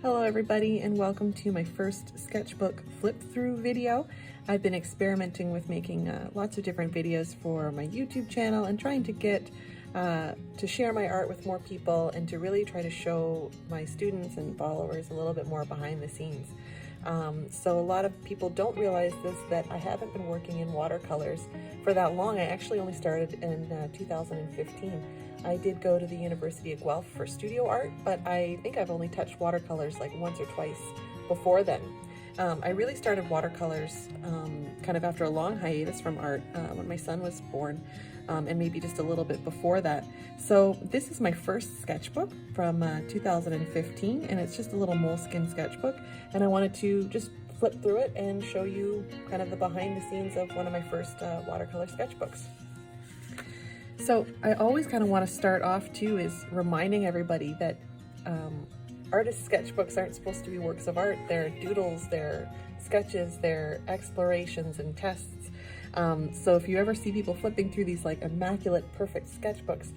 Hello everybody, and welcome to my first sketchbook flip through video. I've been experimenting with making lots of different videos for my YouTube channel and trying to get to share my art with more people and to really try to show my students and followers a little bit more behind the scenes. So a lot of people don't realize this, that I haven't been working in watercolors for that long. I actually only started in 2015. I did go to the University of Guelph for studio art, but I think I've only touched watercolors like once or twice before then. I really started watercolors kind of after a long hiatus from art when my son was born, and maybe just a little bit before that. So this is my first sketchbook from 2015, and it's just a little moleskin sketchbook, and I wanted to just flip through it and show you kind of the behind the scenes of one of my first watercolor sketchbooks. So I always kind of want to start off too is reminding everybody that artist sketchbooks aren't supposed to be works of art. They're doodles, they're sketches, they're explorations and tests. So if you ever see people flipping through these like immaculate, perfect sketchbooks,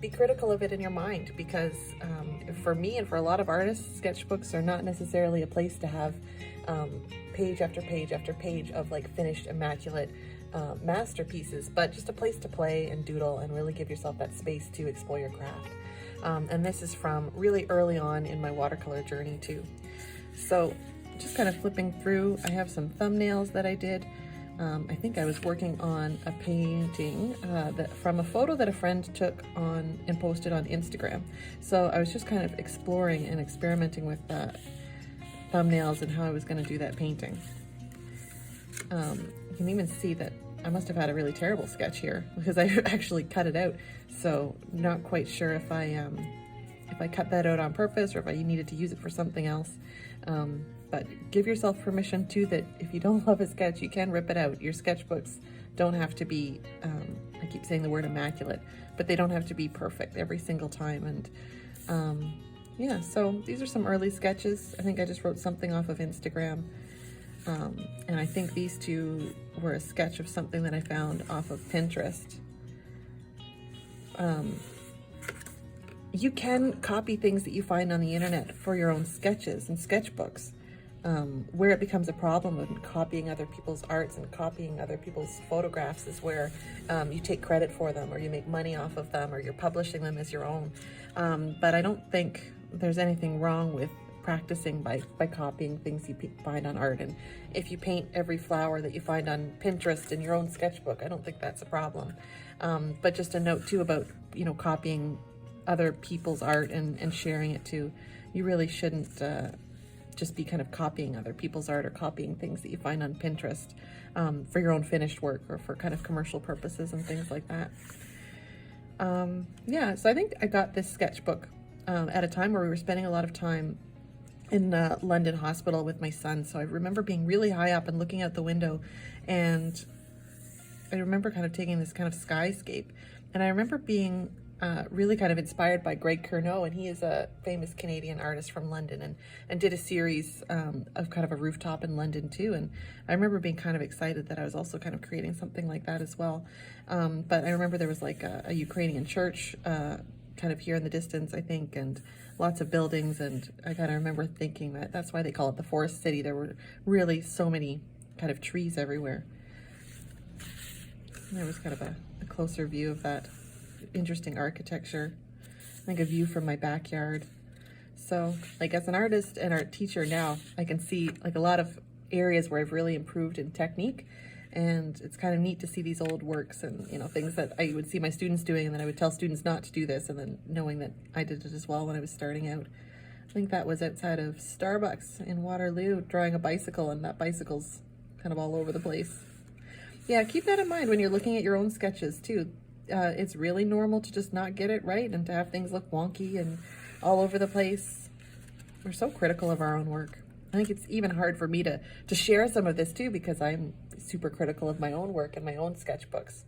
be critical of it in your mind, because for me and for a lot of artists, sketchbooks are not necessarily a place to have page after page after page of like finished, immaculate masterpieces, but just a place to play and doodle and really give yourself that space to explore your craft. And this is from really early on in my watercolor journey too. So just kind of flipping through, I have some thumbnails that I did. I think I was working on a painting from a photo that a friend took on and posted on Instagram. So I was just kind of exploring and experimenting with thumbnails and how I was going to do that painting. You can even see that I must have had a really terrible sketch here because I actually cut it out. So not quite sure if I cut that out on purpose or if I needed to use it for something else. But give yourself permission too that if you don't love a sketch, you can rip it out. Your sketchbooks don't have to be, I keep saying the word immaculate, but they don't have to be perfect every single time. And yeah, so these are some early sketches. I think I just wrote something off of Instagram. And I think these two were a sketch of something that I found off of Pinterest. You can copy things that you find on the internet for your own sketches and sketchbooks. Where it becomes a problem with copying other people's arts and copying other people's photographs is where you take credit for them, or you make money off of them, or you're publishing them as your own. But I don't think there's anything wrong with practicing by copying things you find on art. And if you paint every flower that you find on Pinterest in your own sketchbook, I don't think that's a problem. But just a note too about, copying other people's art and sharing it too. You really shouldn't just be kind of copying other people's art or copying things that you find on Pinterest for your own finished work or for kind of commercial purposes and things like that. Yeah, so I think I got this sketchbook at a time where we were spending a lot of time in London hospital with my son. So I remember being really high up and looking out the window, and I remember kind of taking this kind of skyscape, and I remember being really kind of inspired by Greg Cournot, and he is a famous Canadian artist from London and did a series of kind of a rooftop in London too. And I remember being kind of excited that I was also kind of creating something like that as well. But I remember there was like a Ukrainian church kind of here in the distance, I think, and lots of buildings, and I kind of remember thinking that that's why they call it the Forest City. There were really so many kind of trees everywhere. And there was kind of a closer view of that interesting architecture, like a view from my backyard. So like as an artist and art teacher now, I can see like a lot of areas where I've really improved in technique. And it's kind of neat to see these old works and, things that I would see my students doing, and then I would tell students not to do this, and then knowing that I did it as well when I was starting out. I think that was outside of Starbucks in Waterloo, drawing a bicycle, and that bicycle's kind of all over the place. Yeah, keep that in mind when you're looking at your own sketches too. It's really normal to just not get it right and to have things look wonky and all over the place. We're so critical of our own work. I think it's even hard for me to share some of this too, because I'm super critical of my own work and my own sketchbooks.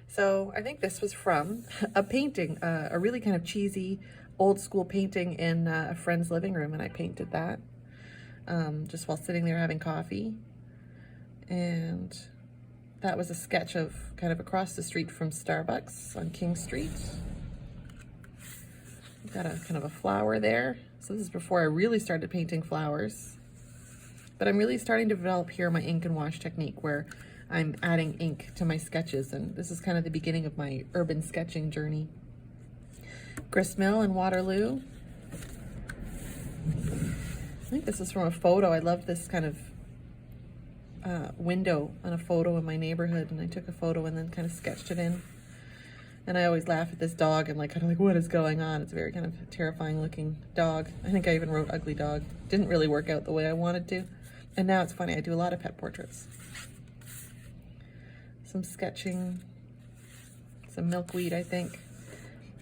So I think this was from a painting, a really kind of cheesy old school painting in a friend's living room, and I painted that just while sitting there having coffee. And that was a sketch of kind of across the street from Starbucks on King Street. Got a kind of a flower there. So this is before I really started painting flowers. But I'm really starting to develop here my ink and wash technique where I'm adding ink to my sketches, and this is kind of the beginning of my urban sketching journey. Gristmill and Waterloo. I think this is from a photo. I love this kind of window on a photo in my neighborhood, and I took a photo and then kind of sketched it in. And I always laugh at this dog and kind of what is going on? It's a very kind of terrifying looking dog. I think I even wrote ugly dog. Didn't really work out the way I wanted to. And now it's funny, I do a lot of pet portraits. Some sketching, some milkweed, I think.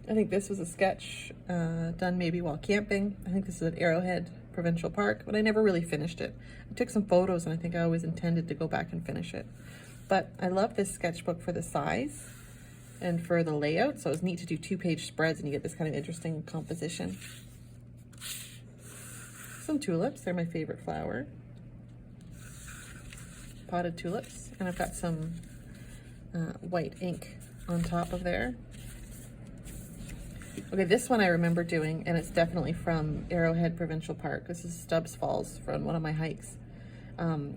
I think this was a sketch done maybe while camping. I think this is at Arrowhead Provincial Park, but I never really finished it. I took some photos and I think I always intended to go back and finish it. But I love this sketchbook for the size and for the layout, so it's neat to do 2-page spreads and you get this kind of interesting composition. Some tulips, they're my favorite flower. Potted tulips, and I've got some white ink on top of there. Okay, this one I remember doing, and it's definitely from Arrowhead Provincial Park. This is Stubbs Falls from one of my hikes.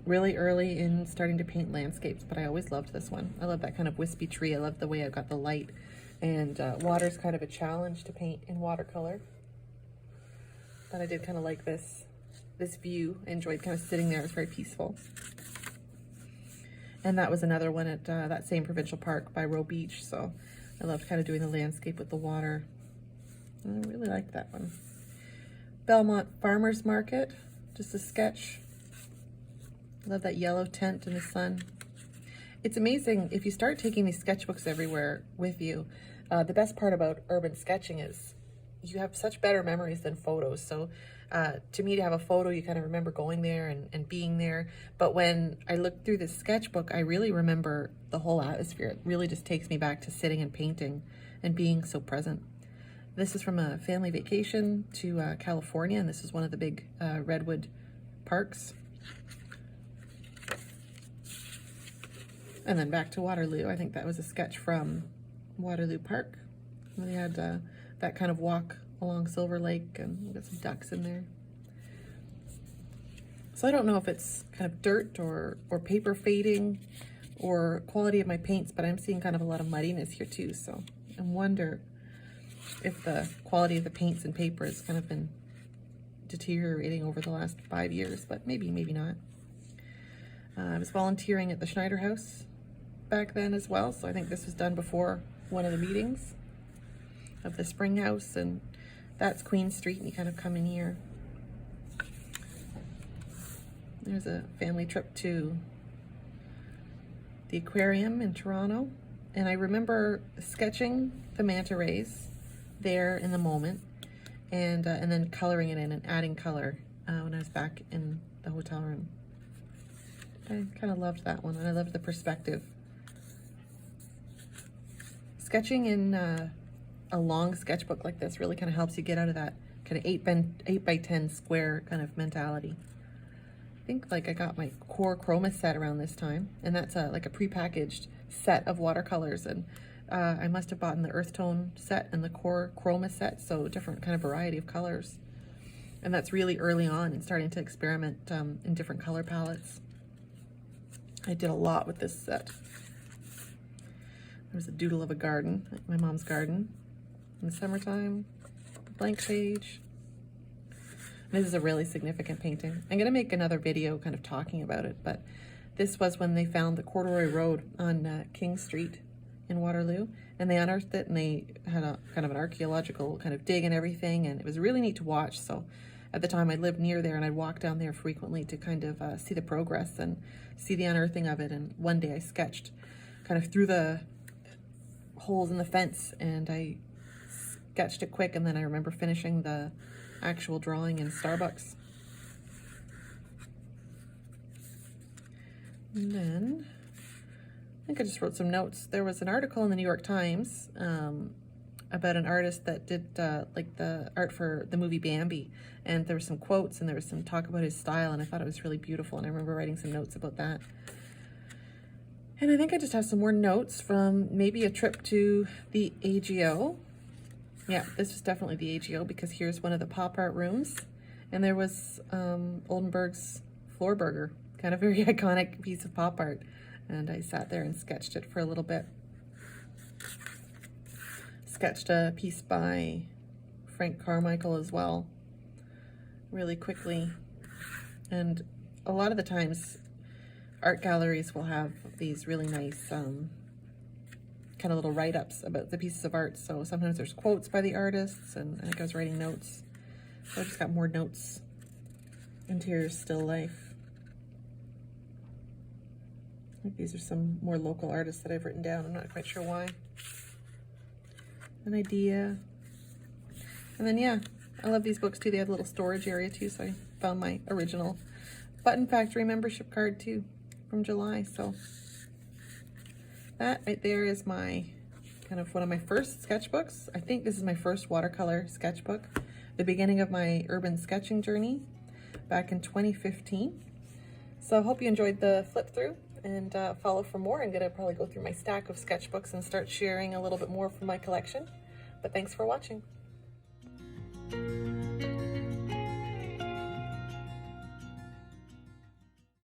Really early in starting to paint landscapes, but I always loved this one. I love that kind of wispy tree. I love the way I've got the light, and water's kind of a challenge to paint in watercolor. But I did kind of like this view. I enjoyed kind of sitting there. It was very peaceful. And that was another one at that same provincial park by Roe Beach. So I loved kind of doing the landscape with the water. I really liked that one. Belmont Farmers Market, just a sketch. Love that yellow tent in the sun. It's amazing if you start taking these sketchbooks everywhere with you. The best part about urban sketching is you have such better memories than photos. So to me, to have a photo, you kind of remember going there and being there. But when I look through this sketchbook, I really remember the whole atmosphere. It really just takes me back to sitting and painting and being so present. This is from a family vacation to California, and this is one of the big redwood parks. And then back to Waterloo. I think that was a sketch from Waterloo Park. They had that kind of walk along Silver Lake, and we've got some ducks in there. So I don't know if it's kind of dirt or paper fading or quality of my paints, but I'm seeing kind of a lot of muddiness here too. So I wonder if the quality of the paints and paper has kind of been deteriorating over the last 5 years, but maybe not. I was volunteering at the Schneider House back then as well, so I think this was done before one of the meetings of the Spring House, and that's Queen Street, and you kind of come in here. There's a family trip to the aquarium in Toronto, and I remember sketching the manta rays there in the moment, and then coloring it in and adding color when I was back in the hotel room. I kind of loved that one, and I loved the perspective. Sketching in a long sketchbook like this really kind of helps you get out of that kind of 8 by 10 square kind of mentality. I think I got my core chroma set around this time, and that's like a prepackaged set of watercolors, and I must have bought the earth tone set and the core chroma set, so different kind of variety of colors. And that's really early on and starting to experiment in different color palettes. I did a lot with this set. There's a doodle of a garden, like my mom's garden in the summertime, blank page. This is a really significant painting. I'm gonna make another video kind of talking about it, but this was when they found the corduroy road on King Street in Waterloo, and they unearthed it, and they had a kind of an archaeological kind of dig and everything, and it was really neat to watch. So at the time I lived near there, and I'd walk down there frequently to kind of see the progress and see the unearthing of it. And one day I sketched kind of through the holes in the fence, and I sketched it quick, and then I remember finishing the actual drawing in Starbucks. And then I think I just wrote some notes. There was an article in the New York Times about an artist that did like the art for the movie Bambi, and there were some quotes and there was some talk about his style, and I thought it was really beautiful, and I remember writing some notes about that. And I think I just have some more notes from maybe a trip to the AGO. Yeah, this was definitely the AGO because here's one of the pop art rooms. And there was Oldenburg's floor burger, kind of very iconic piece of pop art. And I sat there and sketched it for a little bit. Sketched a piece by Frank Carmichael as well, really quickly. And a lot of the times, art galleries will have these really nice kind of little write-ups about the pieces of art. So sometimes there's quotes by the artists, and I think I was writing notes. So I just got more notes. Interior still life. I think these are some more local artists that I've written down. I'm not quite sure why. An idea. And then, yeah, I love these books too. They have a little storage area too, so I found my original Button Factory membership card too from July. So that right there is my kind of one of my first sketchbooks. I think this is my first watercolor sketchbook, the beginning of my urban sketching journey back in 2015. So I hope you enjoyed the flip through, and follow for more. I'm gonna probably go through my stack of sketchbooks and start sharing a little bit more from my collection. But thanks for watching.